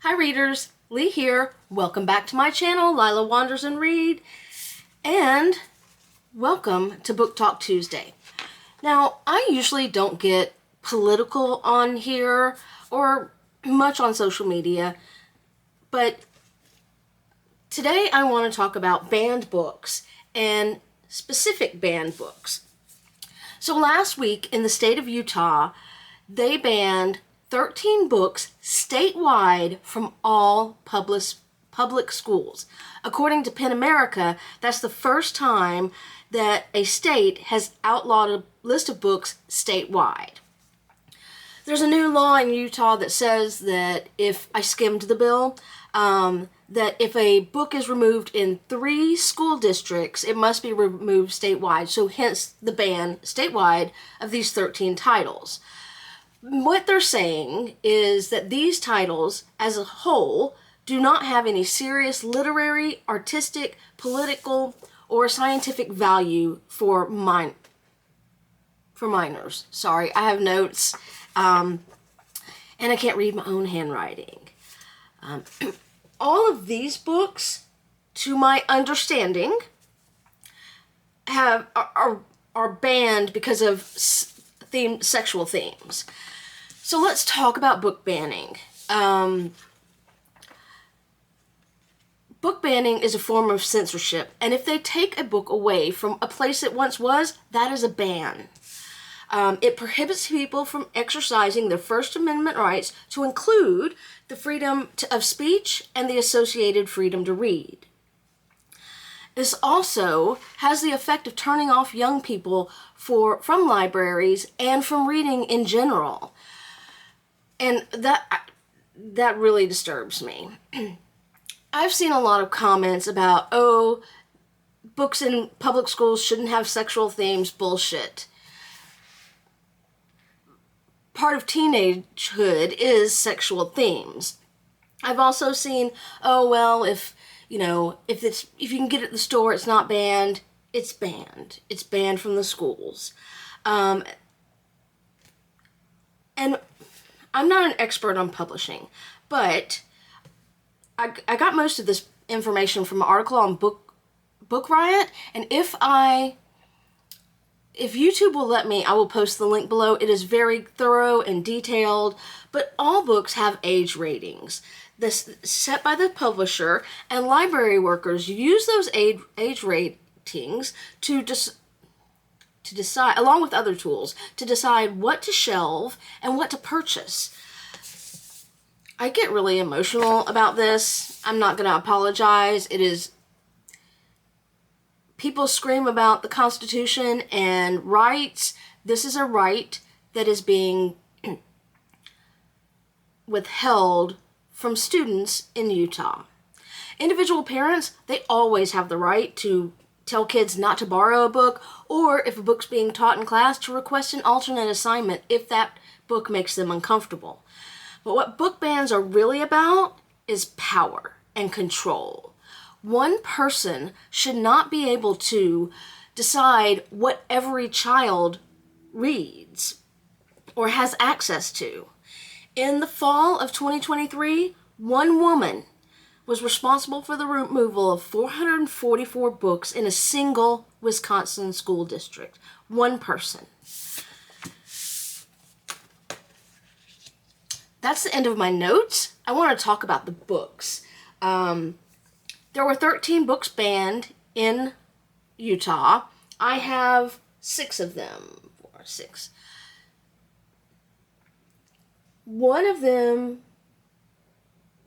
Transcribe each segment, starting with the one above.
Hi readers, Lee here. Welcome back to my channel, Lila Wanders and Read, and welcome to Book Talk Tuesday. Now, I usually don't get political on here or much on social media, but today I want to talk about banned books and specific banned books. So last week in the state of Utah, they banned 13 books statewide from all public schools. According to PEN America, that's the first time that a state has outlawed a list of books statewide. There's a new law in Utah that says that if I skimmed the bill, that if a book is removed in 3 school districts, it must be removed statewide. So hence the ban statewide of these 13 titles. What they're saying is that these titles, as a whole, do not have any serious literary, artistic, political, or scientific value for minors. Sorry, I have notes, and I can't read my own handwriting. All of these books, to my understanding, are banned because of sexual themes. So let's talk about book banning. Book banning is a form of censorship, and if they take a book away from a place it once was, that is a ban. It prohibits people from exercising their First Amendment rights, to include the freedom of speech and the associated freedom to read. This also has the effect of turning off young people from libraries and from reading in general. And that really disturbs me. I've seen a lot of comments about, oh, books in public schools shouldn't have sexual themes. Bullshit. Part of teenagehood is sexual themes. I've also seen, oh, well, if you can get it at the store, it's not banned. It's banned. It's banned from the schools. And I'm not an expert on publishing, but I got most of this information from an article on Book Riot, and if YouTube will let me, I will post the link below. It is very thorough and detailed, but all books have age ratings. This set by the publisher, and library workers use those age ratings to decide, along with other tools, to decide what to shelve and what to purchase. I get really emotional about this. I'm not going to apologize. People scream about the Constitution and rights. This is a right that is being withheld from students in Utah. Individual parents, they always have the right to tell kids not to borrow a book, or if a book's being taught in class, to request an alternate assignment if that book makes them uncomfortable. But what book bans are really about is power and control. One person should not be able to decide what every child reads or has access to. In the fall of 2023, one woman was responsible for the removal of 444 books in a single Wisconsin school district. One person. That's the end of my notes. I want to talk about the books. There were 13 books banned in Utah. I have 6 of them. 6. One of them,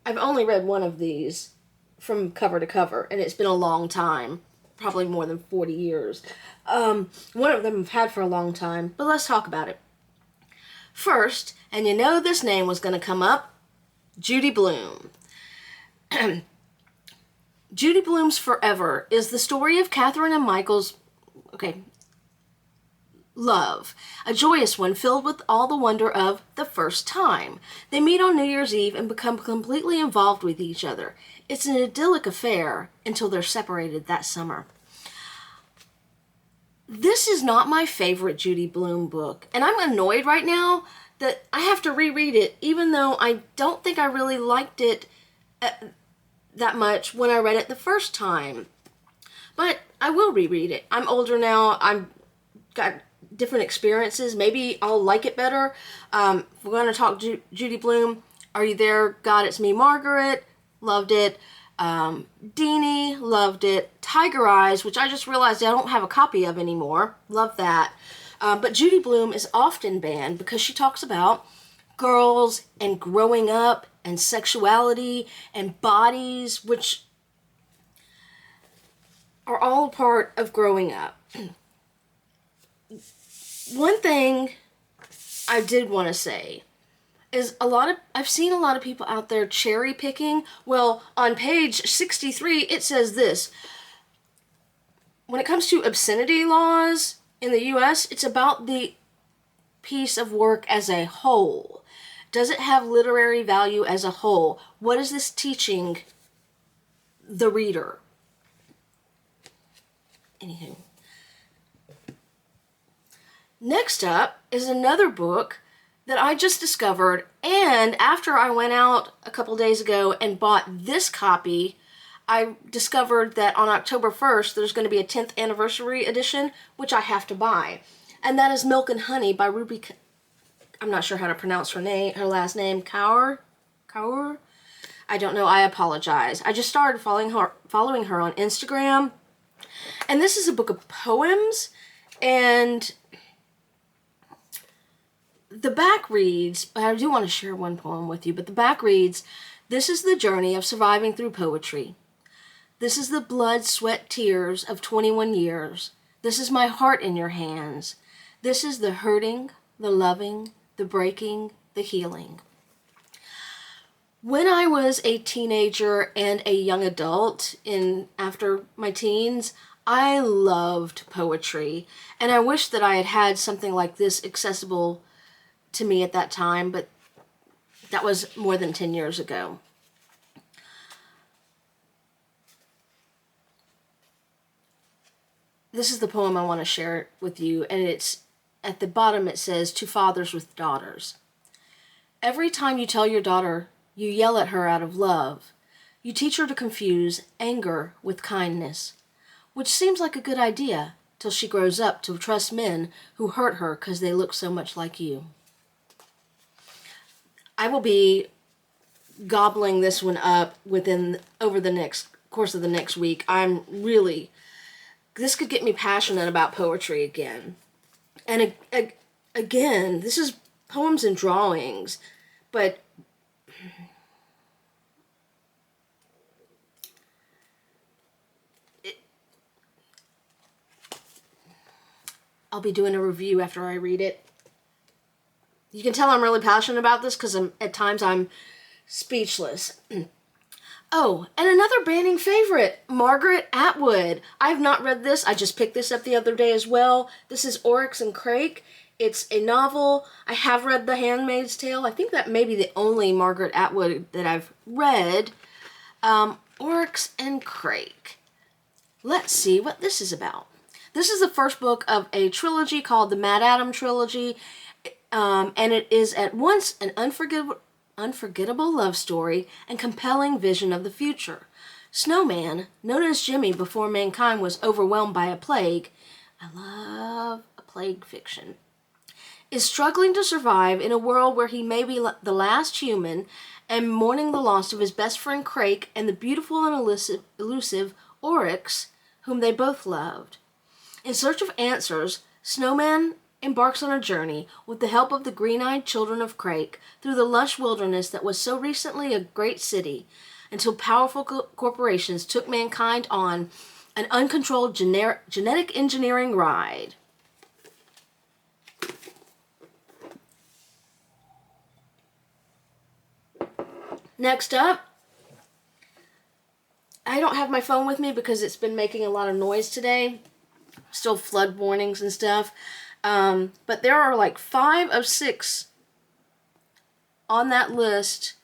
I've only read one of these from cover to cover, and it's been a long time, probably more than 40 years. One of them I've had for a long time, but let's talk about it. First, and you know this name was going to come up, Judy Blume. Judy Blume's Forever is the story of Catherine and Michael's, love. A joyous one filled with all the wonder of the first time. They meet on New Year's Eve and become completely involved with each other. It's an idyllic affair until they're separated that summer. This is not my favorite Judy Blume book, and I'm annoyed right now that I have to reread it, even though I don't think I really liked it that much when I read it the first time. But I will reread it. I'm older now. I've got different experiences. Maybe I'll like it better. We're going to talk Judy Blume. Are You There, God, It's Me, Margaret? Loved it. Deanie, loved it. Tiger Eyes, which I just realized I don't have a copy of anymore. Love that. But Judy Blume is often banned because she talks about girls and growing up and sexuality and bodies, which are all a part of growing up. One thing I did want to say is I've seen a lot of people out there cherry picking. Well, on page 63, it says this. When it comes to obscenity laws in the U.S., it's about the piece of work as a whole. Does it have literary value as a whole? What is this teaching the reader? Anywho. Next up is another book that I just discovered, and after I went out a couple days ago and bought this copy, I discovered that on October 1st there's going to be a 10th anniversary edition, which I have to buy. And that is Milk and Honey by Rupi. I'm not sure how to pronounce her last name. Kuar? I don't know. I apologize. I just started following her on Instagram. And this is a book of poems, and the back reads, I do want to share one poem with you, but the back reads, "This is the journey of surviving through poetry. This is the blood, sweat, tears of 21 years. This is my heart in your hands. This is the hurting, the loving, the breaking, the healing." When I was a teenager and a young adult after my teens, I loved poetry, and I wish that I had had something like this accessible to me at that time, but that was more than 10 years ago. This is the poem I want to share with you, and it's at the bottom. It says, "To fathers with daughters. Every time you tell your daughter, you yell at her out of love. You teach her to confuse anger with kindness, which seems like a good idea till she grows up to trust men who hurt her because they look so much like you." I will be gobbling this one up over the next course of the next week. This could get me passionate about poetry again. And again, this is poems and drawings, but I'll be doing a review after I read it. You can tell I'm really passionate about this because at times I'm speechless. Oh, and another banning favorite, Margaret Atwood. I have not read this. I just picked this up the other day as well. This is Oryx and Crake. It's a novel. I have read The Handmaid's Tale. I think that may be the only Margaret Atwood that I've read. Oryx and Crake. Let's see what this is about. This is the first book of a trilogy called the Mad Adam Trilogy. And it is at once an unforgettable love story and compelling vision of the future. Snowman, known as Jimmy before mankind was overwhelmed by a plague, I love a plague fiction, is struggling to survive in a world where he may be the last human and mourning the loss of his best friend Crake and the beautiful and elusive Oryx, whom they both loved. In search of answers, Snowman embarks on a journey with the help of the green-eyed children of Crake through the lush wilderness that was so recently a great city, until powerful corporations took mankind on an uncontrolled genetic engineering ride. Next up, I don't have my phone with me because it's been making a lot of noise today. Still flood warnings and stuff. But there are like 5 of 6 on that list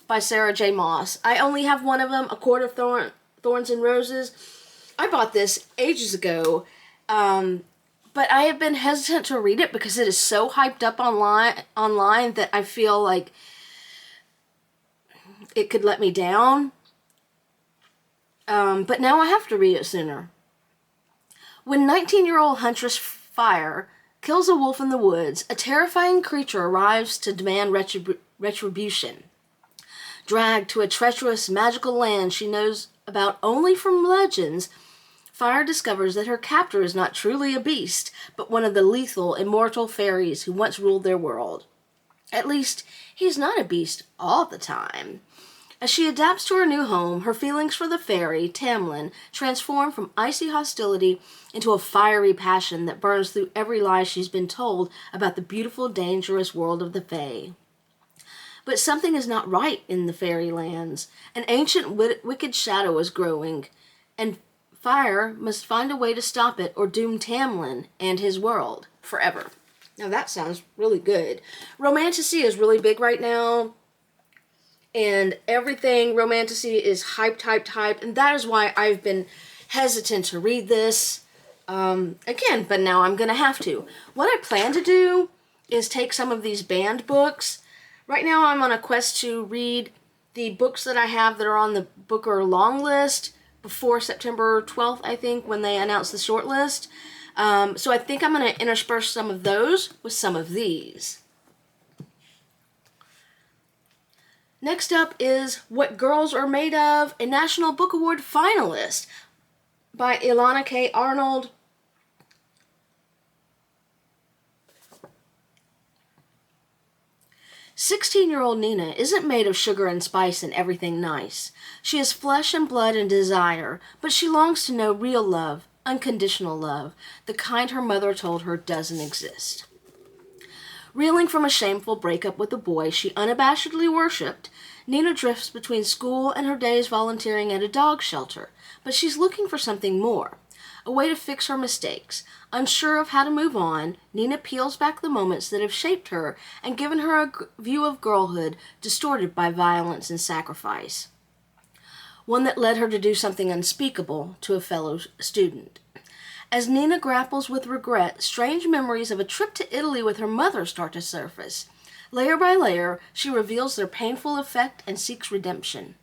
by Sarah J. Maas. I only have one of them, A Court of Thorns and Roses. I bought this ages ago, but I have been hesitant to read it because it is so hyped up online that I feel like it could let me down. But now I have to read it sooner. When 19-year-old Huntress Fire kills a wolf in the woods, a terrifying creature arrives to demand retribution. Dragged to a treacherous, magical land she knows about only from legends, Fire discovers that her captor is not truly a beast, but one of the lethal, immortal fairies who once ruled their world. At least, he's not a beast all the time. As she adapts to her new home, her feelings for the fairy, Tamlin, transform from icy hostility into a fiery passion that burns through every lie she's been told about the beautiful, dangerous world of the Fae. But something is not right in the fairylands. An ancient, wicked shadow is growing, and Fire must find a way to stop it or doom Tamlin and his world forever. Now that sounds really good. Romantasy is really big right now. And everything romantasy is hyped. And that is why I've been hesitant to read this again. But now I'm going to have to. What I plan to do is take some of these banned books. Right now I'm on a quest to read the books that I have that are on the Booker long list before September 12th, I think, when they announce the short list. So I think I'm going to intersperse some of those with some of these. Next up is What Girls Are Made Of, a National Book Award finalist by Elana K. Arnold. "16-year-old Nina isn't made of sugar and spice and everything nice. She is flesh and blood and desire, but she longs to know real love, unconditional love, the kind her mother told her doesn't exist. Reeling from a shameful breakup with a boy she unabashedly worshipped, Nina drifts between school and her days volunteering at a dog shelter, but she's looking for something more, a way to fix her mistakes. Unsure of how to move on, Nina peels back the moments that have shaped her and given her a view of girlhood distorted by violence and sacrifice. One that led her to do something unspeakable to a fellow student. As Nina grapples with regret, strange memories of a trip to Italy with her mother start to surface. Layer by layer, she reveals their painful effect and seeks redemption.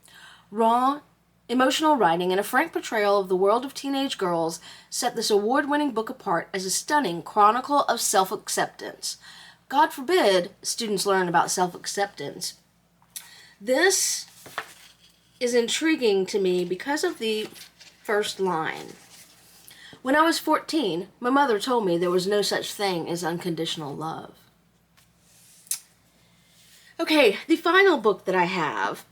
Raw, emotional writing and a frank portrayal of the world of teenage girls set this award-winning book apart as a stunning chronicle of self-acceptance. God forbid students learn about self-acceptance. This is intriguing to me because of the first line. When I was 14, my mother told me there was no such thing as unconditional love. Okay, the final book that I have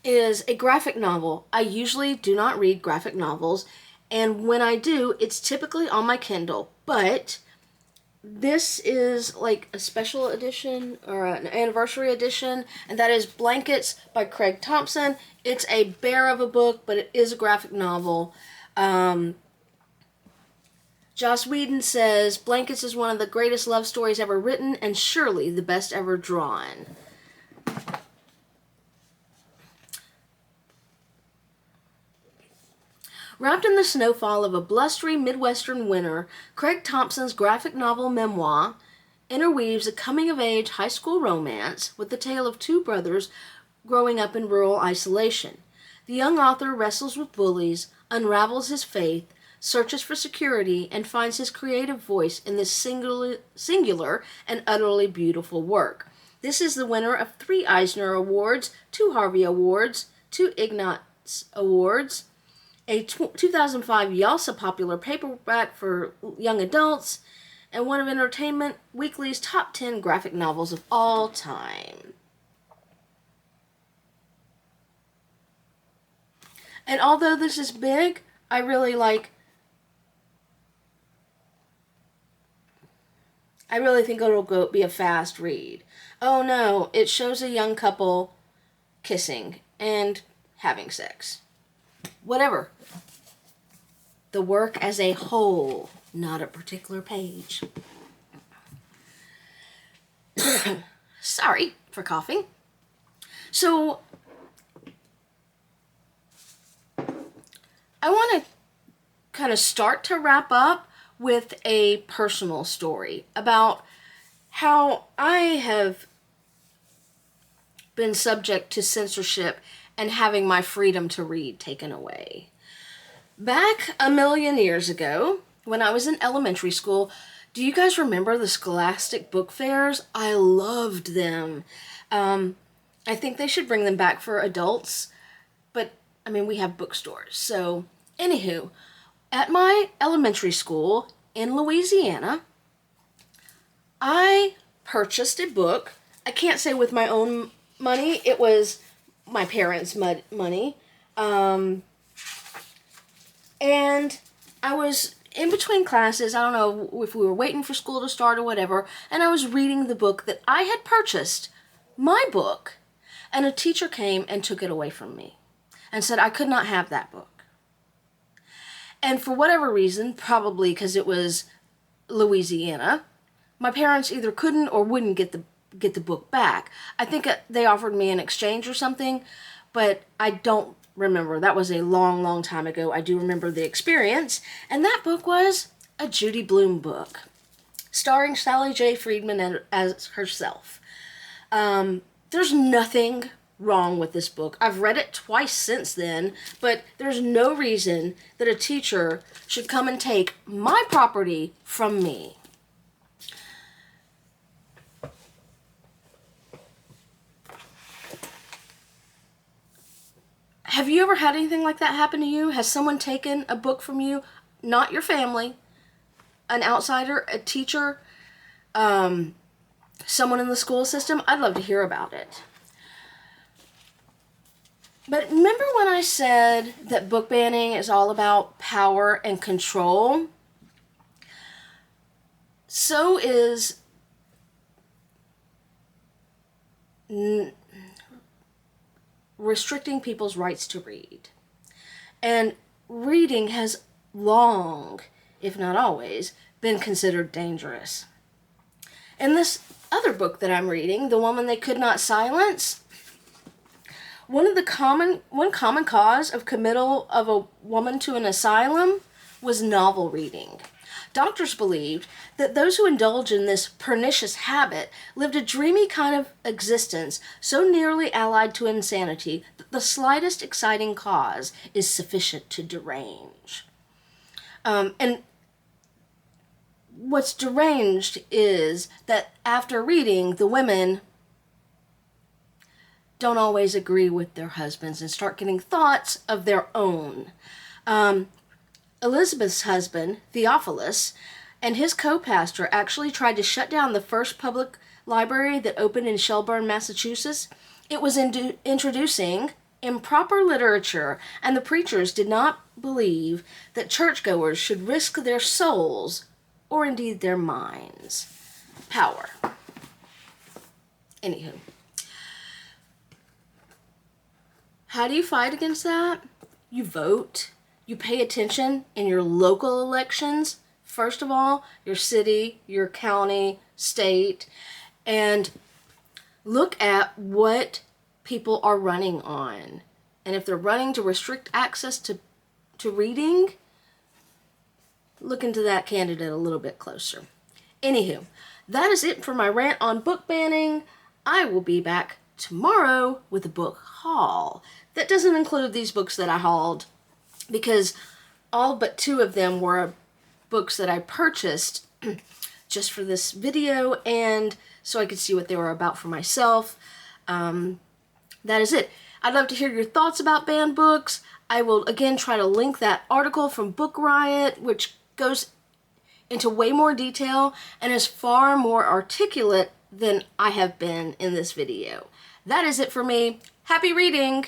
is a graphic novel. I usually do not read graphic novels, and when I do, it's typically on my Kindle, but this is like a special edition or an anniversary edition, and that is Blankets by Craig Thompson. It's a bear of a book, but it is a graphic novel. Joss Whedon says, Blankets is one of the greatest love stories ever written and surely the best ever drawn. Wrapped in the snowfall of a blustery Midwestern winter, Craig Thompson's graphic novel memoir interweaves a coming-of-age high school romance with the tale of two brothers growing up in rural isolation. The young author wrestles with bullies, unravels his faith, searches for security, and finds his creative voice in this singular and utterly beautiful work. This is the winner of 3 Eisner Awards, 2 Harvey Awards, 2 Ignatz Awards, a 2005 YALSA popular paperback for young adults, and one of Entertainment Weekly's top 10 graphic novels of all time. And although this is big, I really think it'll be a fast read. Oh no, it shows a young couple kissing and having sex. Whatever. The work as a whole, not a particular page. Sorry for coughing. So, I want to kind of start to wrap up with a personal story about how I have been subject to censorship and having my freedom to read taken away. Back a million years ago, when I was in elementary school, do you guys remember the Scholastic book fairs? I loved them. I think they should bring them back for adults, but I mean, we have bookstores. So, anywho, at my elementary school in Louisiana, I purchased a book. I can't say with my own money. It was my parents' money. And I was in between classes. I don't know if we were waiting for school to start or whatever. And I was reading the book that I had purchased, my book. And a teacher came and took it away from me and said I could not have that book. And for whatever reason, probably because it was Louisiana, my parents either couldn't or wouldn't get the book back. I think they offered me an exchange or something, but I don't remember. That was a long, long time ago. I do remember the experience, and that book was a Judy Blume book, starring Sally J. Friedman as herself. There's nothing wrong with this book. I've read it twice since then, but there's no reason that a teacher should come and take my property from me. Have you ever had anything like that happen to you? Has someone taken a book from you? Not your family, an outsider, a teacher, someone in the school system? I'd love to hear about it. But remember when I said that book banning is all about power and control? So is restricting people's rights to read. And reading has long, if not always, been considered dangerous. In this other book that I'm reading, The Woman They Could Not Silence, one common cause of committal of a woman to an asylum was novel reading. Doctors believed that those who indulge in this pernicious habit lived a dreamy kind of existence so nearly allied to insanity that the slightest exciting cause is sufficient to derange. And what's deranged is that after reading, the women don't always agree with their husbands and start getting thoughts of their own. Elizabeth's husband, Theophilus, and his co-pastor actually tried to shut down the first public library that opened in Shelburne, Massachusetts. It was introducing improper literature, and the preachers did not believe that churchgoers should risk their souls, or indeed their minds. Power. Anywho. How do you fight against that? You vote. You pay attention in your local elections, first of all, your city, your county, state, and look at what people are running on. And if they're running to restrict access to reading, look into that candidate a little bit closer. Anywho, that is it for my rant on book banning. I will be back tomorrow with a book haul. That doesn't include these books that I hauled, because all but 2 of them were books that I purchased just for this video and so I could see what they were about for myself. That is it. I'd love to hear your thoughts about banned books. I will again try to link that article from Book Riot, which goes into way more detail and is far more articulate than I have been in this video. That is it for me. Happy reading!